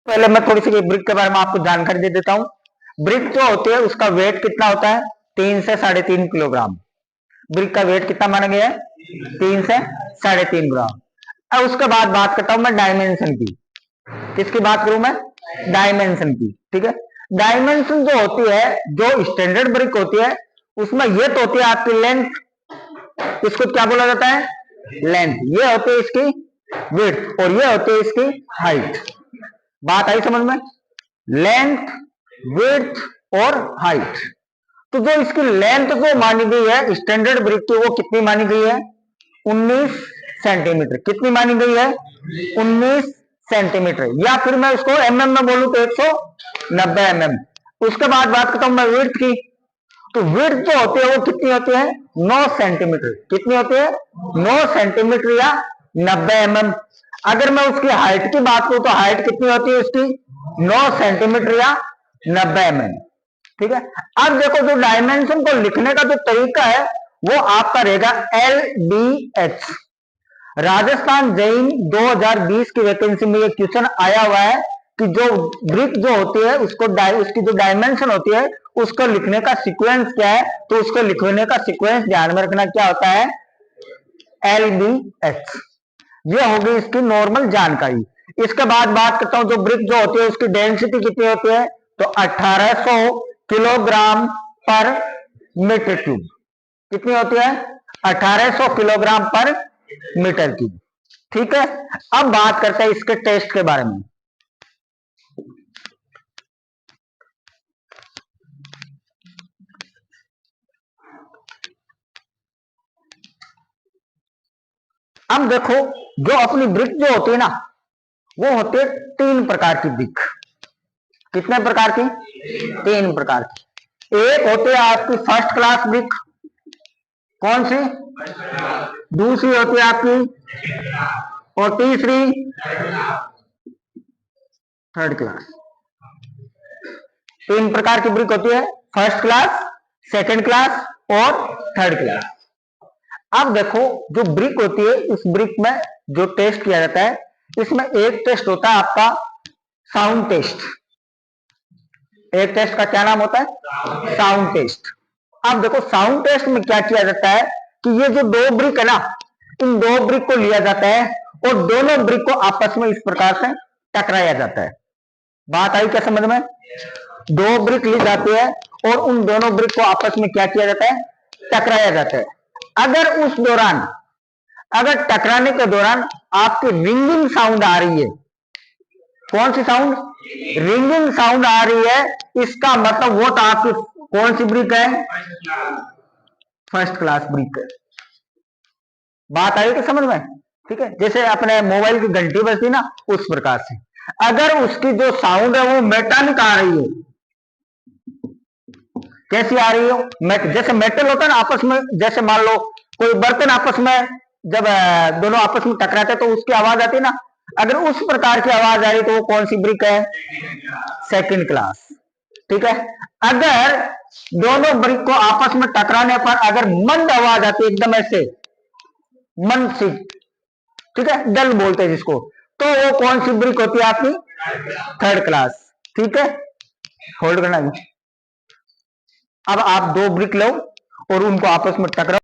पहले मैं थोड़ी सी ब्रिक के बारे में आपको जानकारी दे देता हूं। ब्रिक जो होती है उसका वेट कितना होता है? 3 से 3.5 किलोग्राम। ब्रिक का वेट कितना माना गया है? 3 से 3.5 ग्राम। अब उसके बाद बात करता हूं मैं डायमेंशन की। किसकी बात करूं मैं? डायमेंशन की। ठीक है, डायमेंशन जो होती है, जो स्टैंडर्ड ब्रिक होती है, उसमें ये तो होती है आपकी लेंथ। इसको क्या बोला जाता है? लेंथ। ये होती है इसकी विड्थ और ये होती है इसकी हाइट। बात आई समझ में? लेंथ, विड्थ और हाइट। तो जो इसकी लेंथ जो मानी गई है स्टैंडर्ड ब्रिक की, वो कितनी मानी गई है? 19 सेंटीमीटर। कितनी मानी गई है? 19 सेंटीमीटर। या फिर मैं उसको एमएम में बोलूं तो 190 एमएम। उसके बाद बात करता हूं मैं विड्थ की। तो विड्थ जो होती है वो कितनी होती है? 9 सेंटीमीटर। कितनी होती है? 9 सेंटीमीटर या 90 एमएम। अगर मैं उसकी हाइट की बात करूं तो हाइट कितनी होती है उसकी? 9 सेंटीमीटर या 90 एमएम। ठीक है, अब देखो जो डायमेंशन को लिखने का जो तरीका है वो आपका रहेगा LDH। राजस्थान जैन 2020 की वैकेंसी में ये क्वेश्चन आया हुआ है कि जो ब्रिक जो होती है उसको उसकी जो डायमेंशन होती है उसको लिखने का सीक्वेंस क्या है? तो उसको लिखने का सीक्वेंस ध्यान में रखना क्या होता है? LDH। ये होगी इसकी नॉर्मल जानकारी। इसके बाद बात करता हूं जो ब्रिक जो होती है उसकी डेंसिटी कितनी होती है? तो 1800 किलोग्राम पर मीटर क्यूब। कितनी होती है? 1800 किलोग्राम पर मीटर क्यूब। ठीक है, अब बात करते हैं इसके टेस्ट के बारे में। अब देखो जो अपनी ब्रिक जो होती है ना, वो होती है 3 प्रकार की ब्रिक। कितने प्रकार की? 3 प्रकार की। एक होती है आपकी फर्स्ट क्लास ब्रिक। कौन सी? दूसरी होती है आपकी, और तीसरी थर्ड क्लास। 3 प्रकार की ब्रिक होती है, फर्स्ट क्लास, सेकंड क्लास और थर्ड क्लास। अब देखो जो ब्रिक होती है उस ब्रिक में जो टेस्ट किया जाता है, इसमें एक टेस्ट होता है आपका साउंड टेस्ट। एक टेस्ट का क्या नाम होता है? Sound test. अब देखो साउंड टेस्ट में क्या किया जाता है कि ये जो 2 ब्रिक है ना, इन 2 ब्रिक को लिया जाता है और दोनों ब्रिक को आपस में इस प्रकार से टकराया जाता है। बात आई क्या समझ में? 2 ब्रिक ली जाती है और उन दोनों ब्रिक को आपस में क्या किया जाता है? टकराया जाता है। अगर उस दौरान, अगर टकराने के दौरान आपकी रिंगिंग साउंड आ रही है, कौन सी साउंड? रिंगिंग साउंड आ रही है, इसका मतलब वो तो आपकी कौन सी ब्रिक है? फर्स्ट क्लास ब्रिक है। बात आई कि समझ में? ठीक है, जैसे अपने मोबाइल की घंटी बजती ना, उस प्रकार से अगर उसकी जो साउंड है वो मेटालिक आ रही है। कैसी आ रही हो? जैसे मेटल होता है ना आपस में, जैसे मान लो कोई बर्तन आपस में जब दोनों आपस में टकराते तो उसकी आवाज आती है ना, अगर उस प्रकार की आवाज आ रही तो वो कौन सी ब्रिक है? Second class. ठीक है, अगर दोनों ब्रिक को आपस में टकराने पर अगर मंद आवाज आती है, एकदम ऐसे मंद सी, ठीक है, डल बोलते हैं जिसको, तो वो कौन सी ब्रिक होती है आपकी? Third class. ठीक है, होल्ड करना। अब आप 2 ब्रिक लो और उनको आपस में टकराओ।